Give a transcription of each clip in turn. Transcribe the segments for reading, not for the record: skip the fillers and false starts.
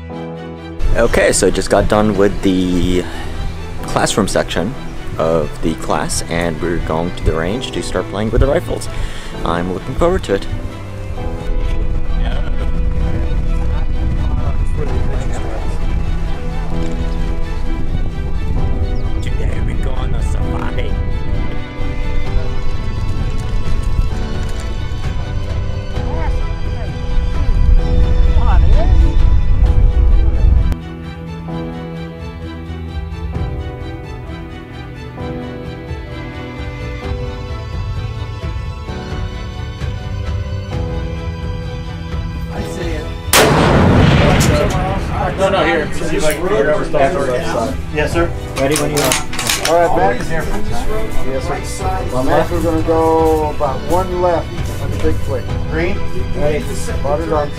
Okay, so I just got done with the classroom section of the class, and we're going to the range to start playing with the rifles. I'm looking forward to it. Today we go on a safari. No, here. See if I can get over stuff. Yes, sir. Ready when you are. All right, Max. Yes, sir. Well, Max, we're going to go about one left on the big flick. Green. Ready? Brought it on.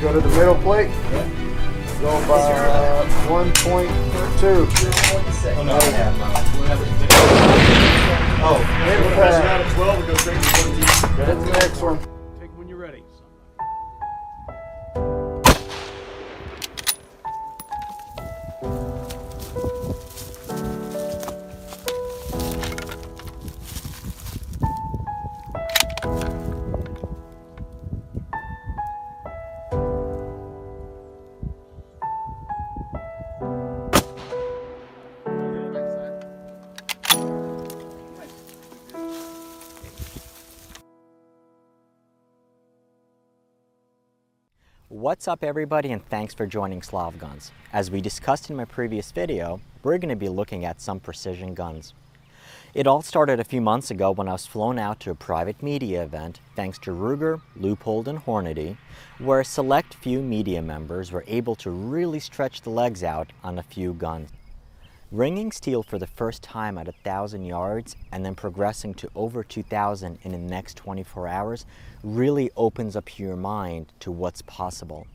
Go to the middle plate. Go about 1.2. Oh, no. Oh, Hit press that. out at 12 and go straight to 14. Hit the next one. Take when you're ready. What's up, everybody, and thanks for joining Slav Guns. As we discussed in my previous video, we're going to be looking at some precision guns. It all started a few months ago when I was flown out to a private media event thanks to Ruger, Leupold, and Hornady, where a select few media members were able to really stretch the legs out on a few guns. Ringing steel for the first time at 1,000 yards and then progressing to over 2,000 in the next 24 hours really opens up your mind to what's possible.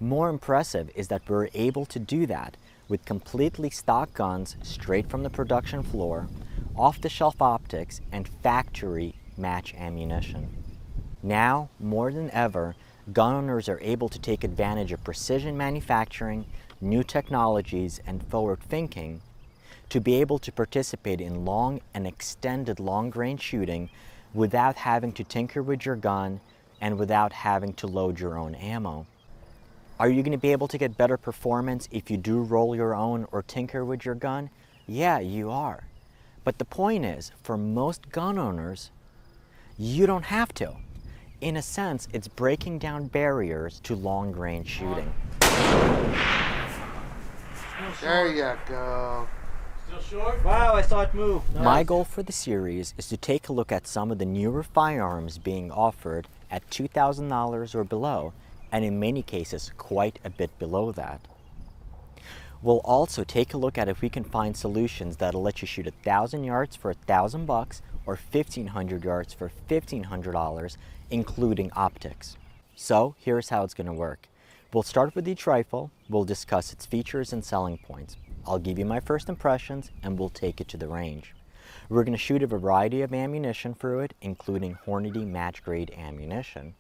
More impressive is that we're able to do that with completely stock guns straight from the production floor, off-the-shelf optics, and factory match ammunition. Now, more than ever, gun owners are able to take advantage of precision manufacturing, new technologies, and forward thinking to be able to participate in long and extended long-range shooting without having to tinker with your gun and without having to load your own ammo. Are you going to be able to get better performance if you do roll your own or tinker with your gun? Yeah, you are. But the point is, for most gun owners, you don't have to. In a sense, it's breaking down barriers to long-range shooting. There you go. Still short? Wow, I saw it move. My goal for the series is to take a look at some of the newer firearms being offered at $2,000 or below, and in many cases quite a bit below that. We'll also take a look at if we can find solutions that'll let you shoot 1,000 yards for $1,000 or 1,500 yards for $1,500, including optics. So here's how it's going to work. We'll start with each rifle, we'll discuss its features and selling points. I'll give you my first impressions and we'll take it to the range. We're going to shoot a variety of ammunition through it, including Hornady Match grade ammunition,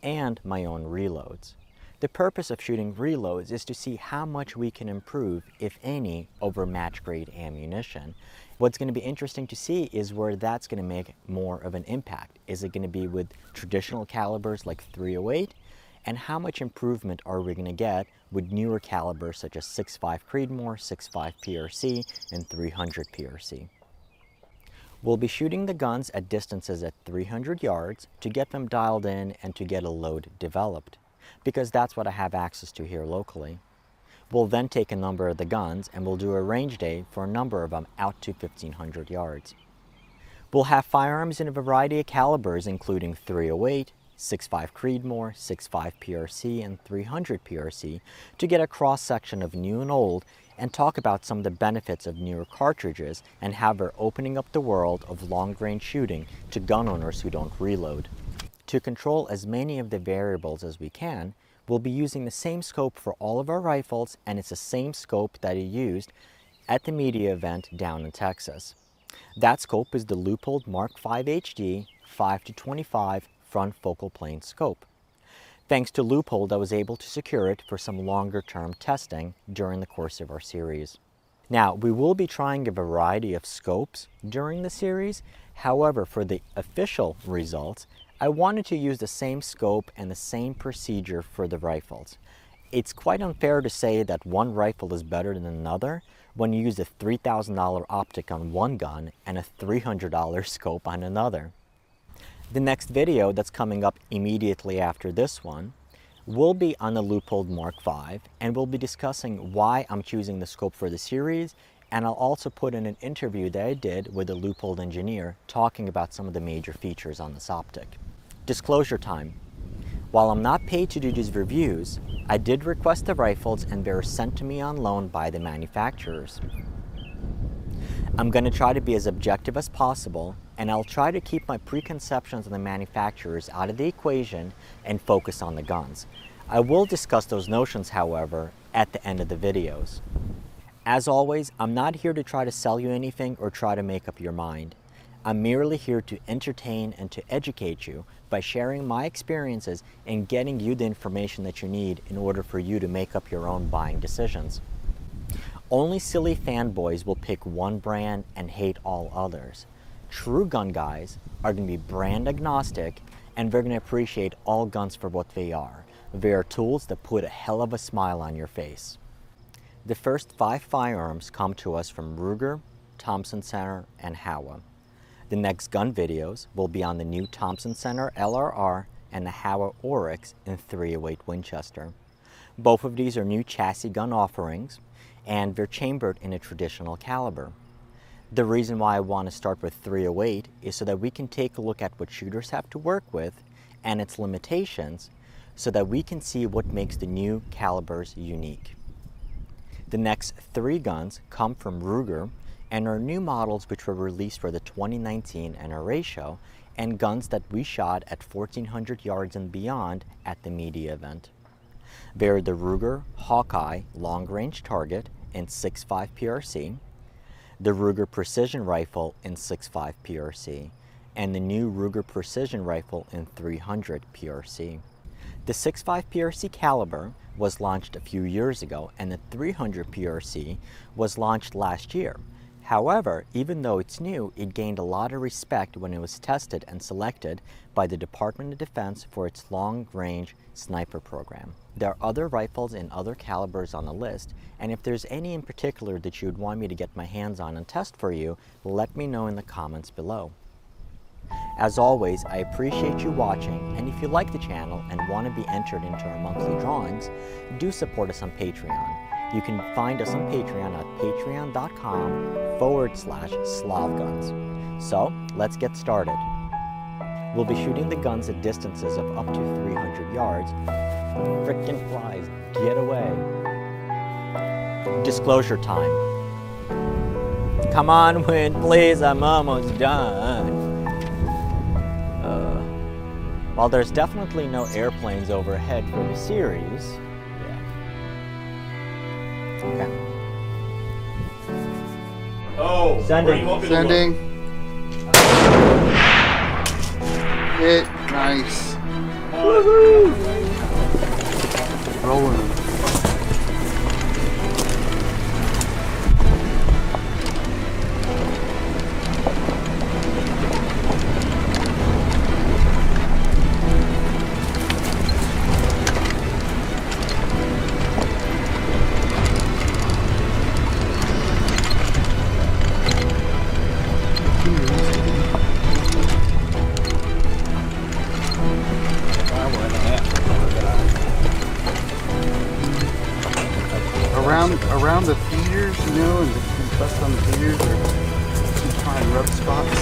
and my own reloads. The purpose of shooting reloads is to see how much we can improve, if any, over match grade ammunition. What's going to be interesting to see is where that's going to make more of an impact. Is it going to be with traditional calibers like .308? And how much improvement are we going to get with newer calibers such as 6.5 Creedmoor, 6.5 PRC, and 300 PRC? We'll be shooting the guns at distances at 300 yards to get them dialed in and to get a load developed, because that's what I have access to here locally. We'll then take a number of the guns and we'll do a range day for a number of them out to 1,500 yards. We'll have firearms in a variety of calibers, including .308, 6.5 Creedmoor, 6.5 PRC, and 300 PRC to get a cross-section of new and old and talk about some of the benefits of newer cartridges and how we're opening up the world of long-range shooting to gun owners who don't reload. To control as many of the variables as we can, we'll be using the same scope for all of our rifles, and it's the same scope that I used at the media event down in Texas. That scope is the Leupold Mark 5 HD 5-25 front focal plane scope. Thanks to Leupold, I was able to secure it for some longer-term testing during the course of our series. Now, we will be trying a variety of scopes during the series. However, for the official results, I wanted to use the same scope and the same procedure for the rifles. It's quite unfair to say that one rifle is better than another when you use a $3,000 optic on one gun and a $300 scope on another. The next video that's coming up immediately after this one will be on the Leupold Mark V, and we'll be discussing why I'm choosing the scope for the series, and I'll also put in an interview that I did with a Leupold engineer talking about some of the major features on this optic. Disclosure time. While I'm not paid to do these reviews, I did request the rifles and they were sent to me on loan by the manufacturers. I'm going to try to be as objective as possible, and I'll try to keep my preconceptions on the manufacturers out of the equation and focus on the guns. I will discuss those notions, however, at the end of the videos. As always, I'm not here to try to sell you anything or try to make up your mind. I'm merely here to entertain and to educate you by sharing my experiences and getting you the information that you need in order for you to make up your own buying decisions. Only silly fanboys will pick one brand and hate all others. True gun guys are going to be brand agnostic, and they're going to appreciate all guns for what they are. They are tools that put a hell of a smile on your face. The first 5 firearms come to us from Ruger, Thompson Center, and Howa. The next gun videos will be on the new Thompson Center LRR and the Howa Oryx in .308 Winchester. Both of these are new chassis gun offerings, and they're chambered in a traditional caliber. The reason why I want to start with .308 is so that we can take a look at what shooters have to work with and its limitations, so that we can see what makes the new calibers unique. The next 3 guns come from Ruger and are new models which were released for the 2019 NRA show, and guns that we shot at 1,400 yards and beyond at the media event. They're the Ruger Hawkeye long-range target in 6.5 PRC, the Ruger Precision Rifle in 6.5 PRC, and the new Ruger Precision Rifle in 300 PRC. The 6.5 PRC caliber was launched a few years ago, and the 300 PRC was launched last year. However, even though it's new, it gained a lot of respect when it was tested and selected by the Department of Defense for its long-range sniper program. There are other rifles in other calibers on the list, and if there's any in particular that you'd want me to get my hands on and test for you, let me know in the comments below. As always, I appreciate you watching, and if you like the channel and want to be entered into our monthly drawings, do support us on Patreon. You can find us on Patreon at patreon.com/Slavguns. So, let's get started. We'll be shooting the guns at distances of up to 300 yards. Frickin' flies, get away. Disclosure time. Come on, wind, please, I'm almost done. While there's definitely no airplanes overhead for the series, okay. Oh, Sending. Hit. Nice. Woohoo! Rolling. Around the feeders, you know, and the bust on the feeders, or keep trying rub spots.